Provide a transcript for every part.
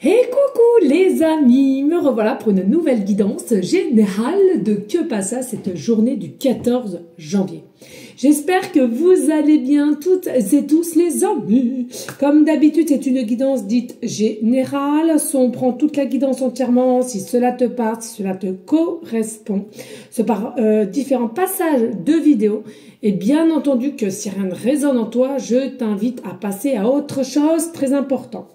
Et coucou les amis, me revoilà pour une nouvelle guidance générale de Que passa cette journée du 14 janvier. J'espère que vous allez bien toutes et tous les amis. Comme d'habitude, c'est une guidance dite générale. On prend toute la guidance entièrement, si cela te parle, si cela te correspond. C'est par différents passages de vidéos. Et bien entendu que si rien ne résonne en toi, je t'invite à passer à autre chose très important.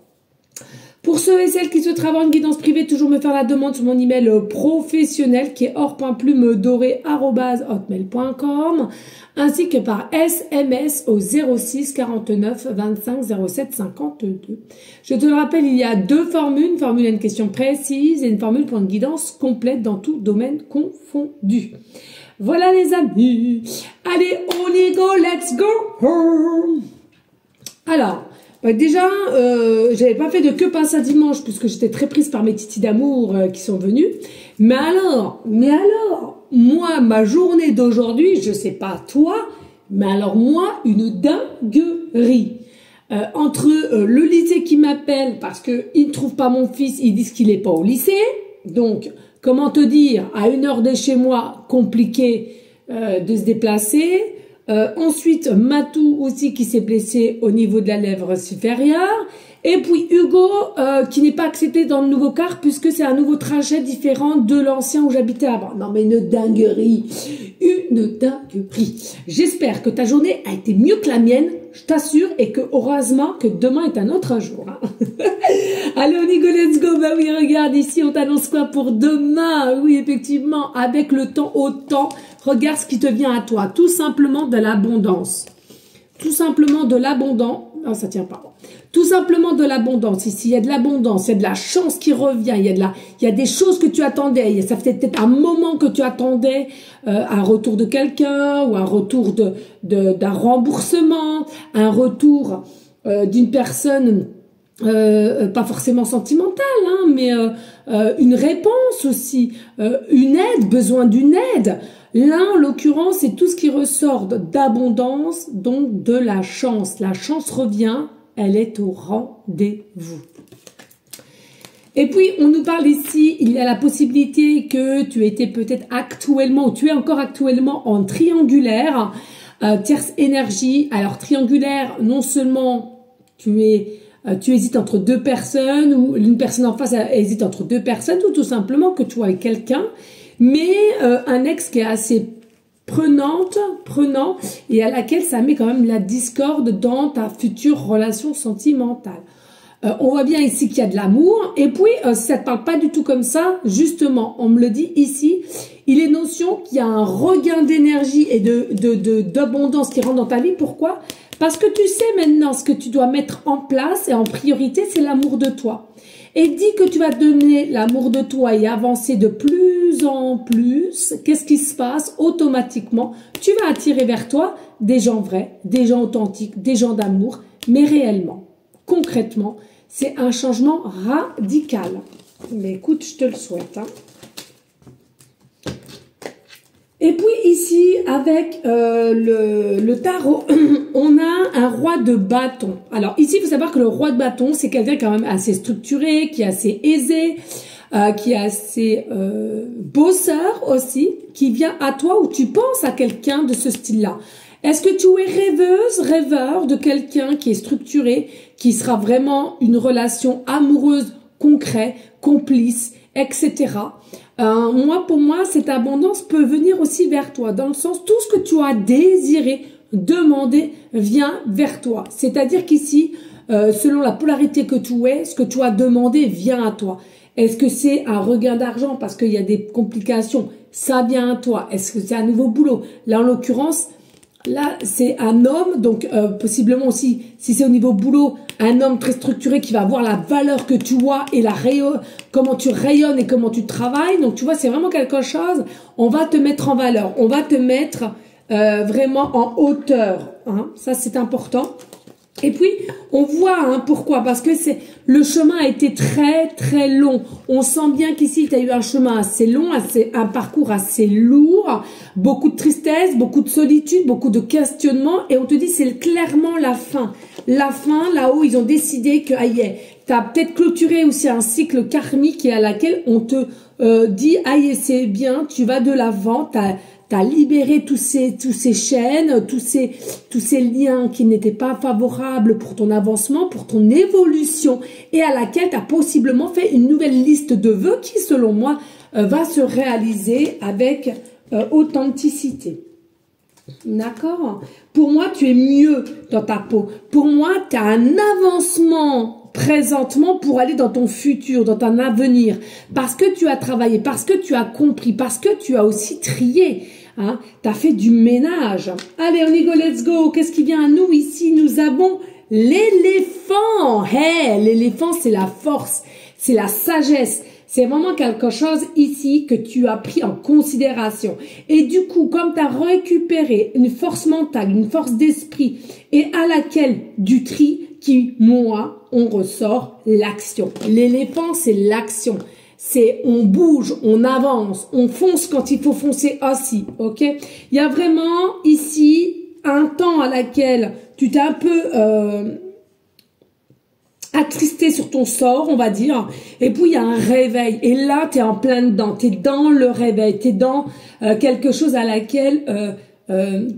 Pour ceux et celles qui souhaiteraient avoir une guidance privée, toujours me faire la demande sur mon email professionnel qui est or.plume-doré@hotmail.com ainsi que par SMS au 06 49 25 07 52. Je te le rappelle, il y a deux formules. Une formule à une question précise et une formule pour une guidance complète dans tout domaine confondu. Voilà les amis. Allez, on y go, let's go. Alors, déjà, j'avais pas fait de Que passa dimanche puisque j'étais très prise par mes titis d'amour qui sont venus. Mais alors, moi, ma journée d'aujourd'hui, je sais pas toi, mais alors moi, une dinguerie. Entre le lycée qui m'appelle parce que ils ne trouvent pas mon fils, ils disent qu'il est pas au lycée. Donc, comment te dire, à 1 heure de chez moi, compliqué de se déplacer. Ensuite, Matou aussi qui s'est blessé au niveau de la lèvre supérieure. Et puis Hugo qui n'est pas accepté dans le nouveau car puisque c'est un nouveau trajet différent de l'ancien où j'habitais avant. Non mais une dinguerie. J'espère que ta journée a été mieux que la mienne, je t'assure, et que heureusement que demain est un autre jour. Hein. Allez, on y go, let's go. Bah oui, regarde ici, on t'annonce quoi pour demain? Oui, effectivement, avec le temps au temps. Regarde ce qui te vient à toi, tout simplement de l'abondance. Tout simplement de l'abondance. Oh, ça tient pas. Tout simplement de l'abondance. Ici, il y a de l'abondance, il y a de la chance qui revient, il y a des choses que tu attendais. Ça fait peut-être un moment que tu attendais un retour de quelqu'un ou un retour d'un remboursement, un retour d'une personne pas forcément sentimentale, hein, mais une réponse aussi, une aide, besoin d'une aide. Là, en l'occurrence, c'est tout ce qui ressort d'abondance, donc de la chance. La chance revient, elle est au rendez-vous. Et puis, on nous parle ici, il y a la possibilité que tu étais peut-être actuellement, ou tu es encore actuellement en triangulaire, tierce énergie. Alors, triangulaire, non seulement tu hésites entre deux personnes, ou une personne en face hésite entre deux personnes, ou tout simplement que tu es avec quelqu'un, mais un ex qui est assez prenant, et à laquelle ça met quand même la discorde dans ta future relation sentimentale. On voit bien ici qu'il y a de l'amour, et puis si ça ne te parle pas du tout comme ça, justement, on me le dit ici, il est notion qu'il y a un regain d'énergie et d'abondance qui rentre dans ta vie. Pourquoi? Parce que tu sais maintenant ce que tu dois mettre en place, et en priorité, c'est l'amour de toi. Et dis que tu vas donner l'amour de toi et avancer de plus en plus, qu'est-ce qui se passe? Automatiquement, tu vas attirer vers toi des gens vrais, des gens authentiques, des gens d'amour, mais réellement, concrètement, c'est un changement radical. Mais écoute, je te le souhaite. Hein. Et puis ici, avec le tarot, on a un roi de bâton. Alors ici, il faut savoir que le roi de bâton, c'est quelqu'un quand même assez structuré, qui est assez aisé, qui est assez bosseur aussi, qui vient à toi ou tu penses à quelqu'un de ce style-là. Est-ce que tu es rêveuse, rêveur de quelqu'un qui est structuré, qui sera vraiment une relation amoureuse, concrète, complice, etc. Pour moi, cette abondance peut venir aussi vers toi, dans le sens, tout ce que tu as désiré, demandé, vient vers toi. C'est-à-dire qu'ici, selon la polarité que tu es, ce que tu as demandé vient à toi. Est-ce que c'est un regain d'argent parce qu'il y a des complications? Ça vient à toi. Est-ce que c'est un nouveau boulot? Là, en l'occurrence, là, c'est un homme, donc possiblement aussi, si c'est au niveau boulot, un homme très structuré qui va avoir la valeur que tu as et comment tu rayonnes et comment tu travailles. Donc, tu vois, c'est vraiment quelque chose, on va te mettre en valeur, on va te mettre vraiment en hauteur. Hein. Ça, c'est important. Et puis, on voit pourquoi, parce que le chemin a été très très long. On sent bien qu'ici, tu as eu un chemin assez long, un parcours assez lourd, beaucoup de tristesse, beaucoup de solitude, beaucoup de questionnement, et on te dit c'est clairement la fin. La fin, là-haut, ils ont décidé que, aïe, tu as peut-être clôturé aussi un cycle karmique et à laquelle on te dit, aïe, c'est bien, tu vas de l'avant, t'as libéré tous ces chaînes, tous ces liens qui n'étaient pas favorables pour ton avancement, pour ton évolution, et à laquelle tu as possiblement fait une nouvelle liste de vœux qui, selon moi, va se réaliser avec authenticité. D'accord? Pour moi, tu es mieux dans ta peau. Pour moi, tu as un avancement présentement pour aller dans ton futur, dans ton avenir, parce que tu as travaillé, parce que tu as compris, parce que tu as aussi trié. Hein, tu as fait du ménage. Allez, on y go, let's go. Qu'est-ce qui vient à nous ici? Nous avons l'éléphant. Hey, l'éléphant, c'est la force, c'est la sagesse. C'est vraiment quelque chose ici que tu as pris en considération. Et du coup, comme tu as récupéré une force mentale, une force d'esprit, et à laquelle du tri, moi, on ressort l'action. L'éléphant, c'est l'action. C'est on bouge, on avance, on fonce quand il faut foncer aussi, ok? Il y a vraiment ici un temps à laquelle tu t'es un peu attristé sur ton sort, on va dire, et puis il y a un réveil, et là tu es en plein dedans, tu es dans le réveil, tu es dans quelque chose à laquelle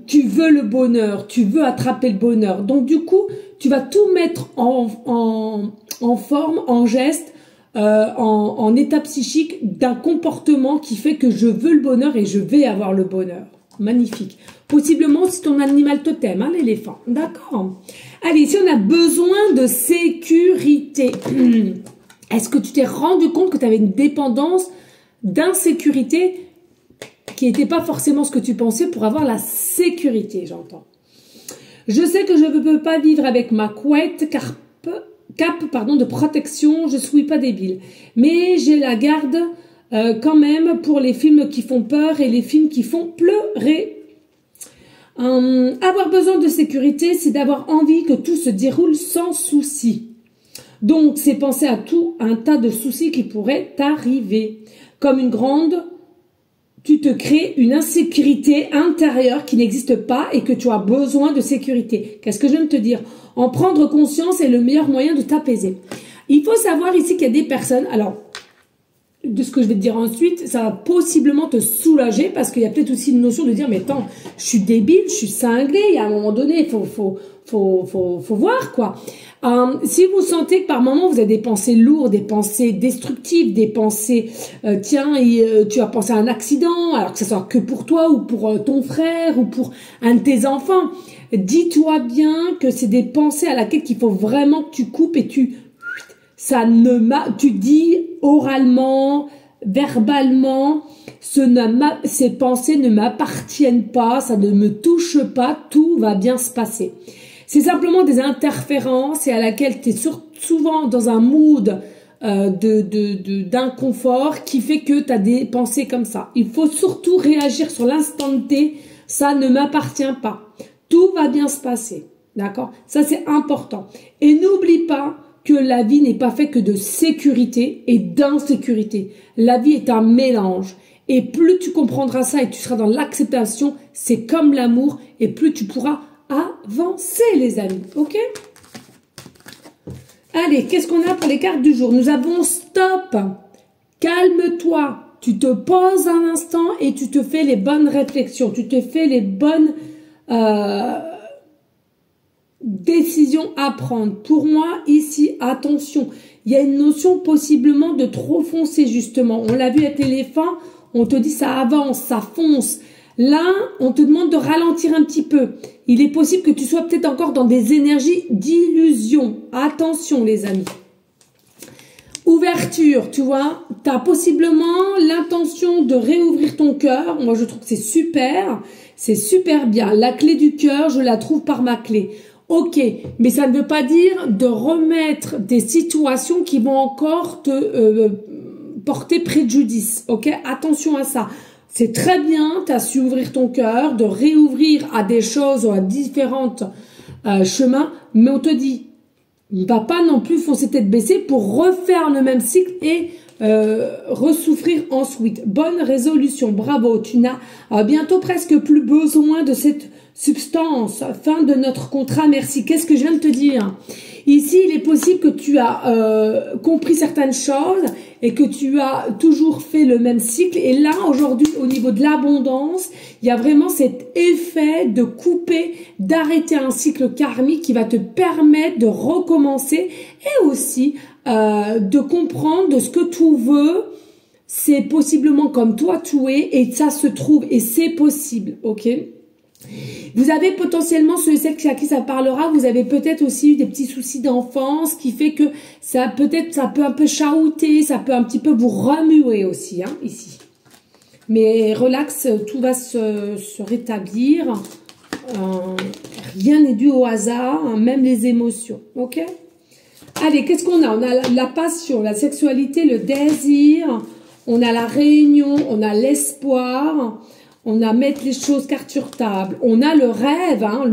tu veux le bonheur, tu veux attraper le bonheur. Donc du coup, tu vas tout mettre en forme, en geste, en état psychique d'un comportement qui fait que je veux le bonheur et je vais avoir le bonheur. Magnifique. Possiblement c'est ton animal totem, hein, l'éléphant. D'accord. Allez, ici on a besoin de sécurité. Est-ce que tu t'es rendu compte que tu avais une dépendance d'insécurité qui n'était pas forcément ce que tu pensais pour avoir la sécurité, j'entends. Je sais que je ne peux pas vivre avec ma couette cape de protection, je ne suis pas débile. Mais j'ai la garde quand même pour les films qui font peur et les films qui font pleurer. Avoir besoin de sécurité, c'est d'avoir envie que tout se déroule sans souci. Donc, c'est penser à tout un tas de soucis qui pourraient t'arriver. Comme une grande, tu te crées une insécurité intérieure qui n'existe pas et que tu as besoin de sécurité. Qu'est-ce que je viens de te dire? En prendre conscience est le meilleur moyen de t'apaiser. Il faut savoir ici qu'il y a des personnes, alors, de ce que je vais te dire ensuite, ça va possiblement te soulager parce qu'il y a peut-être aussi une notion de dire, mais attends, je suis débile, je suis cinglé, il y a un moment donné, il faut voir, quoi. Si vous sentez que par moment vous avez des pensées lourdes, des pensées destructives, des pensées, tu as pensé à un accident, alors que ce soit que pour toi ou pour ton frère ou pour un de tes enfants, dis-toi bien que c'est des pensées à laquelle il faut vraiment que tu coupes et tu dis oralement, verbalement, ces pensées ne m'appartiennent pas, ça ne me touche pas, tout va bien se passer. C'est simplement des interférences et à laquelle tu es souvent dans un mood d'inconfort qui fait que tu as des pensées comme ça. Il faut surtout réagir sur l'instant T, ça ne m'appartient pas. Tout va bien se passer, d'accord? Ça c'est important. Et n'oublie pas que la vie n'est pas faite que de sécurité et d'insécurité. La vie est un mélange. Et plus tu comprendras ça et tu seras dans l'acceptation, c'est comme l'amour, et plus tu pourras avancer, les amis. Ok? Allez, qu'est-ce qu'on a pour les cartes du jour? Nous avons stop. Calme-toi. Tu te poses un instant et tu te fais les bonnes réflexions. Tu te fais les bonnes décision à prendre. Pour moi, ici, attention, il y a une notion possiblement de trop foncer, justement. On l'a vu avec l'éléphant, on te dit ça avance, ça fonce. Là, on te demande de ralentir un petit peu. Il est possible que tu sois peut-être encore dans des énergies d'illusion. Attention, les amis. Ouverture, tu vois, tu as possiblement l'intention de réouvrir ton cœur. Moi, je trouve que c'est super bien. La clé du cœur, je la trouve par ma clé. Ok, mais ça ne veut pas dire de remettre des situations qui vont encore te porter préjudice. Ok, attention à ça. C'est très bien, tu as su ouvrir ton cœur, de réouvrir à des choses ou à différents chemins. mais on te dit, ne va pas non plus foncer tête baissée pour refaire le même cycle et ressouffrir ensuite. Bonne résolution, bravo, tu n'as bientôt presque plus besoin de cette substance. Fin de notre contrat, merci. Qu'est-ce que je viens de te dire? Ici, il est possible que tu as compris certaines choses et que tu as toujours fait le même cycle. Et là, aujourd'hui, au niveau de l'abondance, il y a vraiment cet effet de couper, d'arrêter un cycle karmique qui va te permettre de recommencer et aussi de comprendre de ce que tu veux. C'est possiblement comme toi tu es et ça se trouve et c'est possible, ok? Vous avez potentiellement, ceux à qui ça parlera, vous avez peut-être aussi eu des petits soucis d'enfance qui fait que ça peut un peu chahuter, ça peut un petit peu vous remuer aussi, hein, ici. Mais relax, tout va se rétablir. Rien n'est dû au hasard, hein, même les émotions, ok? Allez, qu'est-ce qu'on a? On a la passion, la sexualité, le désir, on a la réunion, on a l'espoir, on a mettre les choses carte sur table, on a le rêve, hein,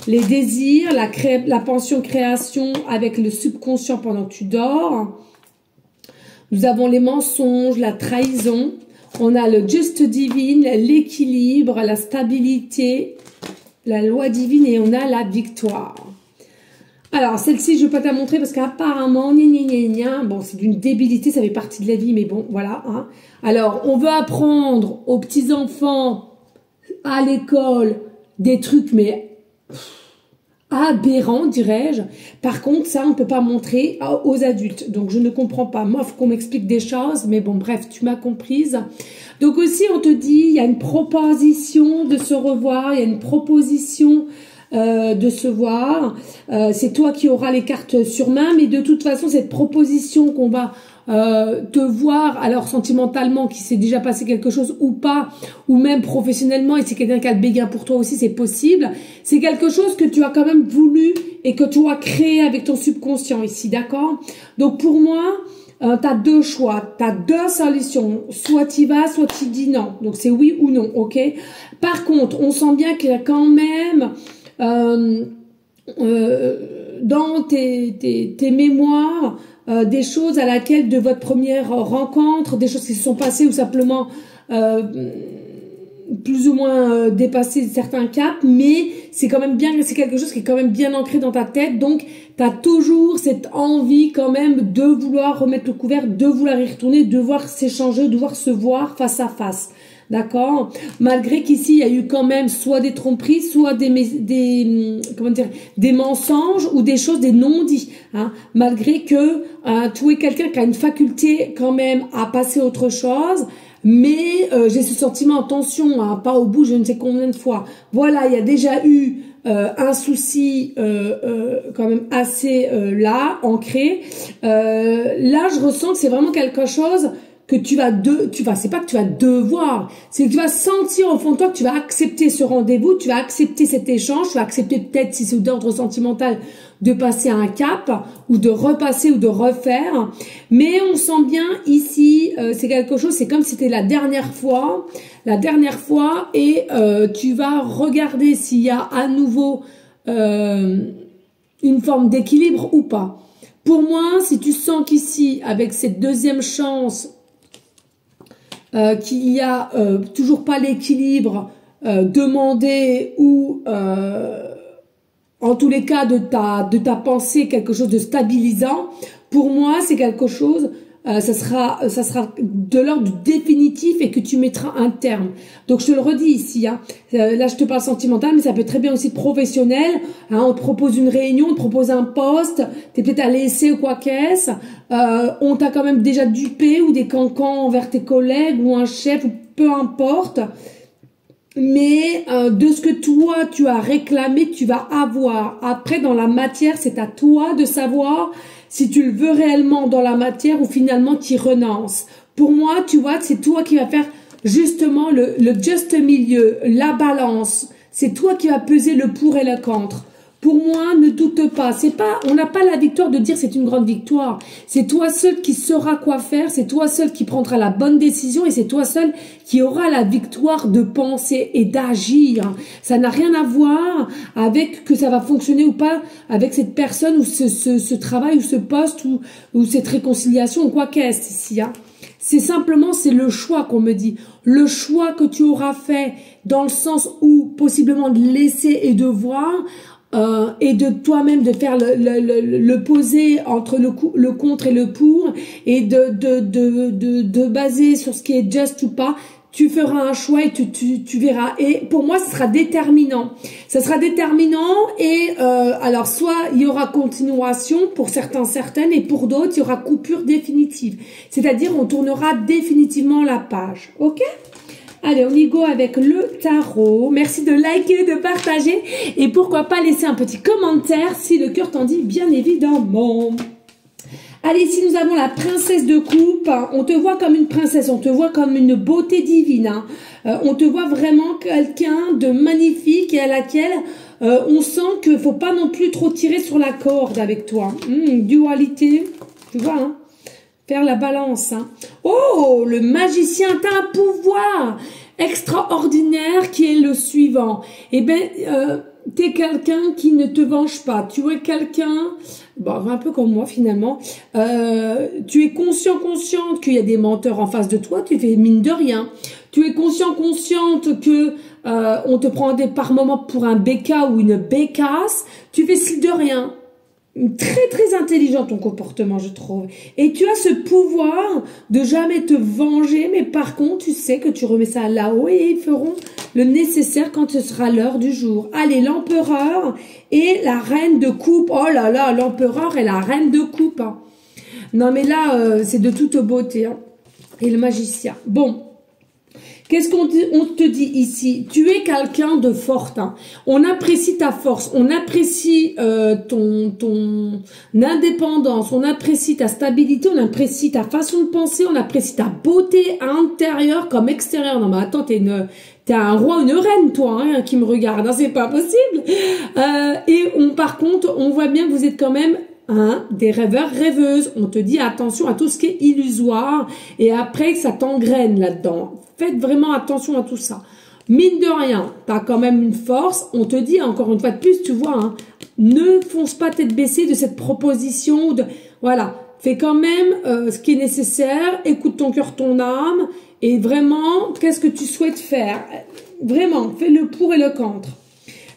les désirs, la pension création avec le subconscient pendant que tu dors. Nous avons les mensonges, la trahison, on a le juste divine, l'équilibre, la stabilité, la loi divine et on a la victoire. Alors, celle-ci, je ne vais pas te la montrer parce qu'apparemment, bon, c'est d'une débilité, ça fait partie de la vie, mais bon, voilà. Hein. Alors, on veut apprendre aux petits-enfants à l'école des trucs, mais aberrants, dirais-je. Par contre, ça, on ne peut pas montrer aux adultes. Donc, je ne comprends pas. Moi, il faut qu'on m'explique des choses, mais bon, bref, tu m'as comprise. Donc aussi, on te dit, il y a une proposition de se revoir, il y a une proposition de se voir, c'est toi qui auras les cartes sur main, mais de toute façon cette proposition qu'on va te voir, alors sentimentalement, qui s'est déjà passé quelque chose ou pas, ou même professionnellement, et c'est quelqu'un qui a le béguin pour toi aussi, c'est possible, c'est quelque chose que tu as quand même voulu et que tu as créé avec ton subconscient ici, d'accord? Donc pour moi, tu as deux choix, tu as deux solutions, soit tu y vas, soit tu dis non, donc c'est oui ou non, ok? Par contre, on sent bien qu'il y a quand même dans tes mémoires des choses à laquelle de votre première rencontre, des choses qui se sont passées ou simplement plus ou moins dépasser certains caps, mais c'est quand même bien, c'est quelque chose qui est quand même bien ancré dans ta tête, donc tu as toujours cette envie quand même de vouloir remettre le couvert, de vouloir y retourner, de voir s'échanger, de devoir se voir face à face. D'accord, malgré qu'ici il y a eu quand même soit des tromperies, soit des mensonges ou des choses, des non-dits, hein, malgré que tu es quelqu'un qui a une faculté quand même à passer autre chose, mais j'ai ce sentiment, attention, hein, pas au bout je ne sais combien de fois. Voilà, il y a déjà eu un souci quand même assez là, ancré. Là, je ressens que c'est vraiment quelque chose que c'est pas que tu vas devoir, c'est que tu vas sentir au fond de toi que tu vas accepter ce rendez-vous, tu vas accepter cet échange, tu vas accepter peut-être, si c'est d'ordre sentimental, de passer un cap, ou de repasser, ou de refaire, mais on sent bien ici, c'est quelque chose, c'est comme si c'était la dernière fois, et tu vas regarder s'il y a à nouveau une forme d'équilibre ou pas. Pour moi, si tu sens qu'ici, avec cette deuxième chance, qu'il y a toujours pas l'équilibre demandé ou en tous les cas de ta pensée quelque chose de stabilisant, pour moi c'est quelque chose, ça sera de l'ordre du définitif et que tu mettras un terme. Donc je te le redis ici, hein, là je te parle sentimental, mais ça peut être très bien aussi professionnel, hein, on te propose une réunion, on te propose un poste, tu es peut-être à l'essai ou quoi qu'est-ce, on t'a quand même déjà dupé ou des cancans envers tes collègues ou un chef, ou peu importe, mais de ce que toi tu as réclamé, tu vas avoir. Après dans la matière, c'est à toi de savoir si tu le veux réellement dans la matière ou finalement tu y renonces. Pour moi, tu vois, c'est toi qui vas faire justement le juste milieu, la balance. C'est toi qui vas peser le pour et le contre. pour moi, ne doute pas. C'est pas, on n'a pas la victoire de dire c'est une grande victoire. C'est toi seul qui sauras quoi faire. C'est toi seul qui prendra la bonne décision et c'est toi seul qui aura la victoire de penser et d'agir. Ça n'a rien à voir avec que ça va fonctionner ou pas avec cette personne ou ce travail ou ce poste ou cette réconciliation ou quoi qu'est-ce ici. Hein. C'est simplement, c'est le choix qu'on me dit. Le choix que tu auras fait dans le sens où possiblement de laisser et de voir et de toi-même de faire le poser entre le contre et le pour et de baser sur ce qui est just ou pas. Tu feras un choix et tu verras. Et pour moi, ce sera déterminant. Ça sera déterminant et alors soit il y aura continuation pour certaines et pour d'autres, il y aura coupure définitive. C'est-à-dire on tournera définitivement la page. Ok ? Allez, on y go avec le tarot. Merci de liker, de partager et pourquoi pas laisser un petit commentaire si le cœur t'en dit, bien évidemment. Allez, ici nous avons la princesse de coupe. On te voit comme une princesse, on te voit comme une beauté divine. Hein. On te voit vraiment quelqu'un de magnifique et à laquelle on sent qu'il faut pas non plus trop tirer sur la corde avec toi. Dualité, tu vois, hein. Faire la balance. Hein. Oh, le magicien, t'as un pouvoir extraordinaire qui est le suivant. Eh bien, t'es quelqu'un qui ne te venge pas. Tu es quelqu'un, bon, un peu comme moi finalement. Tu es consciente qu'il y a des menteurs en face de toi. Tu fais mine de rien. Tu es consciente que on te prend par moment pour un béca ou une bécasse. Tu fais ci de rien. Très très intelligent ton comportement, je trouve. Et tu as ce pouvoir de jamais te venger, mais par contre, tu sais que tu remets ça là-haut et ils feront le nécessaire quand ce sera l'heure du jour. Allez, l'empereur et la reine de coupe. Oh là là, l'empereur et la reine de coupe. Hein. Non mais là, c'est de toute beauté. Hein. Et le magicien. Bon. Qu'est-ce qu'on te dit ici? Tu es quelqu'un de fort. Hein. On apprécie ta force, on apprécie ton indépendance, on apprécie ta stabilité, on apprécie ta façon de penser, on apprécie ta beauté intérieure comme extérieure. Non mais attends, t'es un roi, une reine, toi, hein, qui me regarde. Hein, c'est pas possible. Et par contre, on voit bien que vous êtes quand même des rêveurs, rêveuses. On te dit attention à tout ce qui est illusoire et après que ça t'engraine là-dedans. Faites vraiment attention à tout ça. Mine de rien, tu as quand même une force. On te dit encore une fois de plus, tu vois, hein, ne fonce pas tête baissée de cette proposition. Voilà, fais quand même ce qui est nécessaire. Écoute ton cœur, ton âme et vraiment, qu'est-ce que tu souhaites faire? Vraiment, fais le pour et le contre.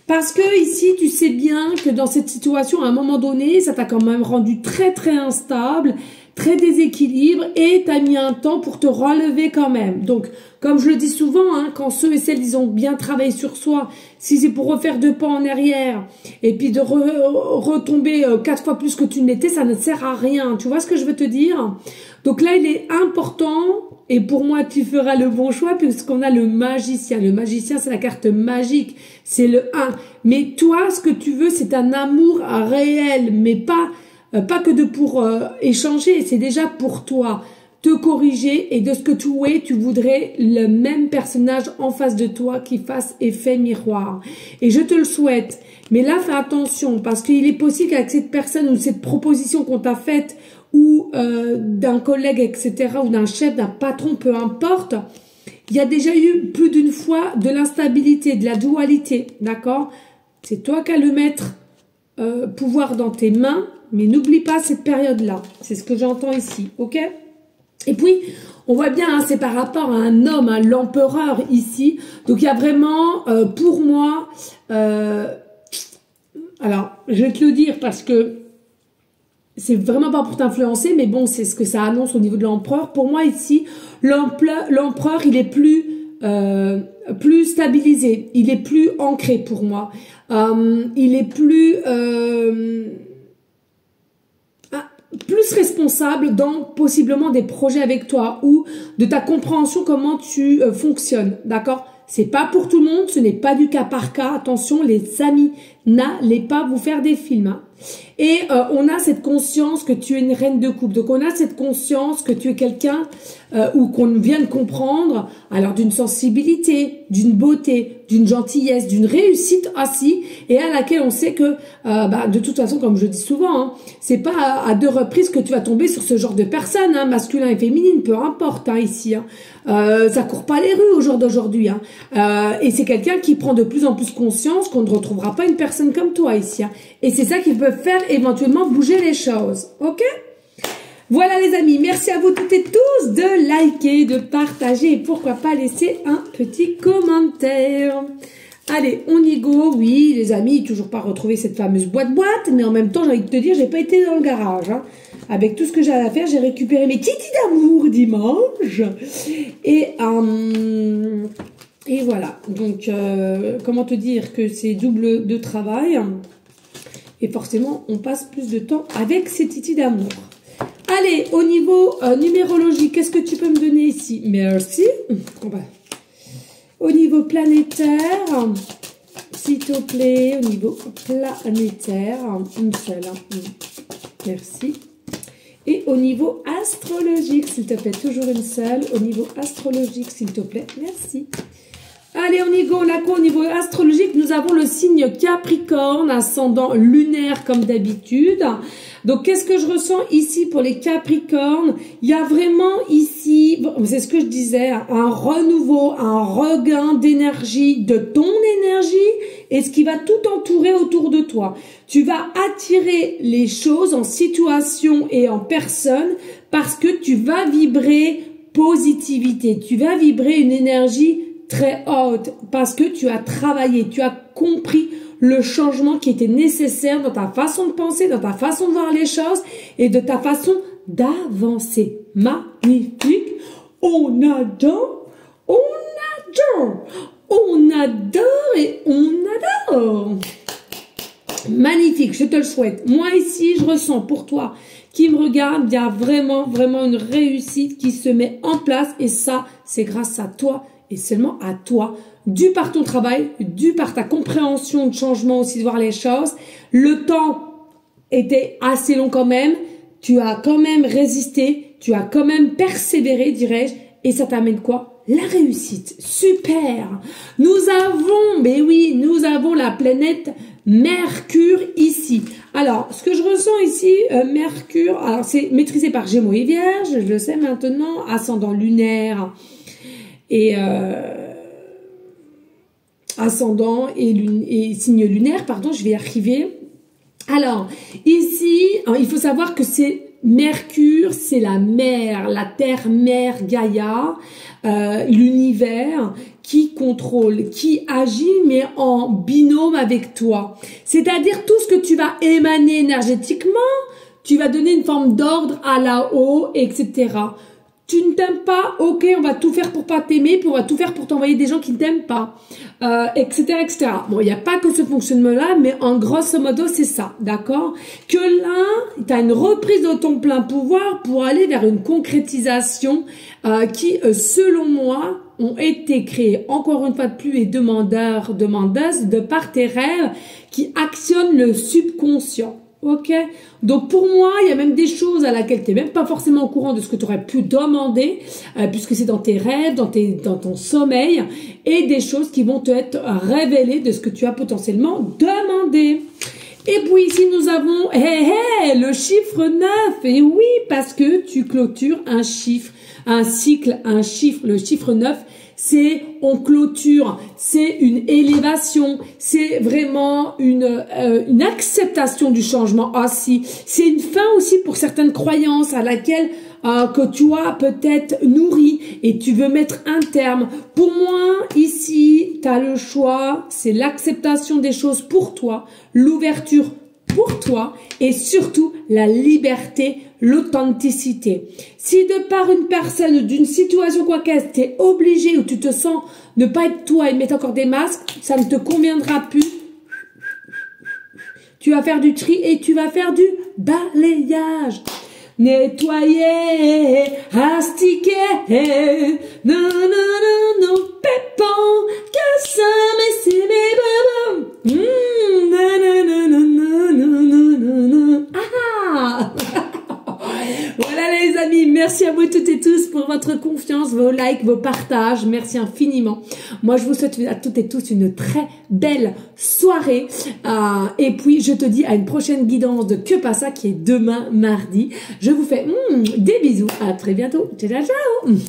Parce que ici, tu sais bien que dans cette situation, à un moment donné, ça t'a quand même rendu très très instable, très déséquilibre et t'as mis un temps pour te relever quand même. Donc, comme je le dis souvent, hein, quand ceux et celles, ils ont bien travaillé sur soi, si c'est pour refaire 2 pas en arrière et puis de retomber 4 fois plus que tu n'étais, ça ne sert à rien. Tu vois ce que je veux te dire? Donc là, il est important, et pour moi, tu feras le bon choix puisqu'on a le magicien. Le magicien, c'est la carte magique, c'est le 1. Mais toi, ce que tu veux, c'est un amour réel, mais pas que pour échanger, c'est déjà pour toi. Te corriger et de ce que tu es, tu voudrais le même personnage en face de toi qui fasse effet miroir. Et je te le souhaite. Mais là, fais attention parce qu'il est possible qu'avec cette personne ou cette proposition qu'on t'a faite ou d'un collègue, etc., ou d'un chef, d'un patron, peu importe, il y a déjà eu plus d'une fois de l'instabilité, de la dualité, d'accord? C'est toi qui as le mettre pouvoir dans tes mains, mais n'oublie pas cette période-là. C'est ce que j'entends ici, ok? Et puis, on voit bien, hein, c'est par rapport à un homme, hein, l'empereur ici. Donc, il y a vraiment, pour moi, alors, je vais te le dire parce que c'est vraiment pas pour t'influencer, mais bon, c'est ce que ça annonce au niveau de l'empereur. Pour moi, ici, l'empereur, il est plus stabilisé, il est plus ancré pour moi. Il est plus responsable dans possiblement des projets avec toi ou de ta compréhension comment tu fonctionnes, d'accord? C'est pas pour tout le monde, ce n'est pas du cas par cas. Attention, les amis n'allez pas vous faire des films. Hein. Et on a cette conscience que tu es une reine de coupe. Donc on a cette conscience que tu es quelqu'un ou qu'on vient de comprendre, alors d'une sensibilité, d'une beauté, d'une gentillesse, d'une réussite aussi, et à laquelle on sait que de toute façon, comme je dis souvent, hein, c'est pas à deux reprises que tu vas tomber sur ce genre de personne, hein, masculin et féminine, peu importe hein, ici. Hein. Ça court pas les rues au jour d'aujourd'hui. Hein. Et c'est quelqu'un qui prend de plus en plus conscience qu'on ne retrouvera pas une personne comme toi ici. Hein. Et c'est ça qui peut faire éventuellement bouger les choses. Ok? Voilà les amis, merci à vous toutes et tous de liker, de partager et pourquoi pas laisser un petit commentaire. Allez, on y go. Oui, les amis, toujours pas retrouvé cette fameuse boîte, mais en même temps, j'ai envie de te dire, j'ai pas été dans le garage. Hein. Avec tout ce que j'avais à faire, j'ai récupéré mes titis d'amour dimanche. Et voilà. Donc, comment te dire que c'est double de travail. Et forcément, on passe plus de temps avec ces titis d'amour. Allez, au niveau numérologie, qu'est-ce que tu peux me donner ici? Merci. Au niveau planétaire, s'il te plaît, au niveau planétaire, une seule. Merci. Et au niveau astrologique, s'il te plaît, toujours une seule. Au niveau astrologique, s'il te plaît, merci. Allez, on y go, on a quoi au niveau astrologique? Nous avons le signe Capricorne, ascendant lunaire comme d'habitude. Donc, qu'est-ce que je ressens ici pour les Capricornes? Il y a vraiment ici, c'est ce que je disais, un renouveau, un regain d'énergie, de ton énergie, et ce qui va tout entourer autour de toi. Tu vas attirer les choses en situation et en personne parce que tu vas vibrer positivité, tu vas vibrer une énergie très haute parce que tu as travaillé, tu as compris le changement qui était nécessaire dans ta façon de penser, dans ta façon de voir les choses et de ta façon d'avancer. Magnifique. On adore, on adore, on adore et on adore. Magnifique, je te le souhaite. Moi ici, je ressens pour toi qui me regarde, il y a vraiment, vraiment une réussite qui se met en place et ça, c'est grâce à toi et seulement à toi, dû par ton travail, dû par ta compréhension de changement aussi de voir les choses. Le temps était assez long quand même, tu as quand même résisté, tu as quand même persévéré, dirais-je, et ça t'amène quoi? La réussite. Super. Nous avons, mais oui, nous avons la planète Mercure ici. Alors, ce que je ressens ici, Mercure, alors c'est maîtrisé par Gémeaux et Vierge, je le sais maintenant, ascendant lunaire et ascendant et signe lunaire, pardon, je vais y arriver. Alors, ici, il faut savoir que c'est Mercure, c'est la mer, la terre-mère Gaïa, l'univers qui contrôle, qui agit, mais en binôme avec toi. C'est-à-dire tout ce que tu vas émaner énergétiquement, tu vas donner une forme d'ordre à là-haut, etc. Tu ne t'aimes pas, ok, on va tout faire pour pas t'aimer, puis on va tout faire pour t'envoyer des gens qui ne t'aiment pas, etc., etc. Bon, il n'y a pas que ce fonctionnement-là, mais en grosso modo, c'est ça, d'accord? Que là, tu as une reprise de ton plein pouvoir pour aller vers une concrétisation qui, selon moi, ont été créés, encore une fois de plus, et demandeurs, demandeuses, de par tes rêves qui actionnent le subconscient. Ok, donc pour moi, il y a même des choses à laquelle tu n'es même pas forcément au courant de ce que tu aurais pu demander, puisque c'est dans tes rêves, dans ton sommeil, et des choses qui vont te être révélées de ce que tu as potentiellement demandé. Et puis ici, nous avons le chiffre 9, et oui, parce que tu clôtures un chiffre, un cycle, un chiffre, le chiffre 9, c'est on clôture, c'est une élévation, c'est vraiment une acceptation du changement aussi. C'est une fin aussi pour certaines croyances à laquelle que tu as peut-être nourri et tu veux mettre un terme. Pour moi, ici, tu as le choix, c'est l'acceptation des choses pour toi, l'ouverture pour toi et surtout la liberté, l'authenticité. Si de par une personne, d'une situation quoi qu'elle, tu es obligé ou tu te sens ne pas être toi et mettre encore des masques, ça ne te conviendra plus. Tu vas faire du tri et tu vas faire du balayage. Nettoyer, astiquer, non, non, non, non, pépon, que ça, mais c'est mes babons, Merci à vous toutes et tous pour votre confiance, vos likes, vos partages. Merci infiniment. Moi, je vous souhaite à toutes et tous une très belle soirée. Et puis, je te dis à une prochaine guidance de Que Passa qui est demain mardi. Je vous fais des bisous. À très bientôt. Ciao, ciao, ciao.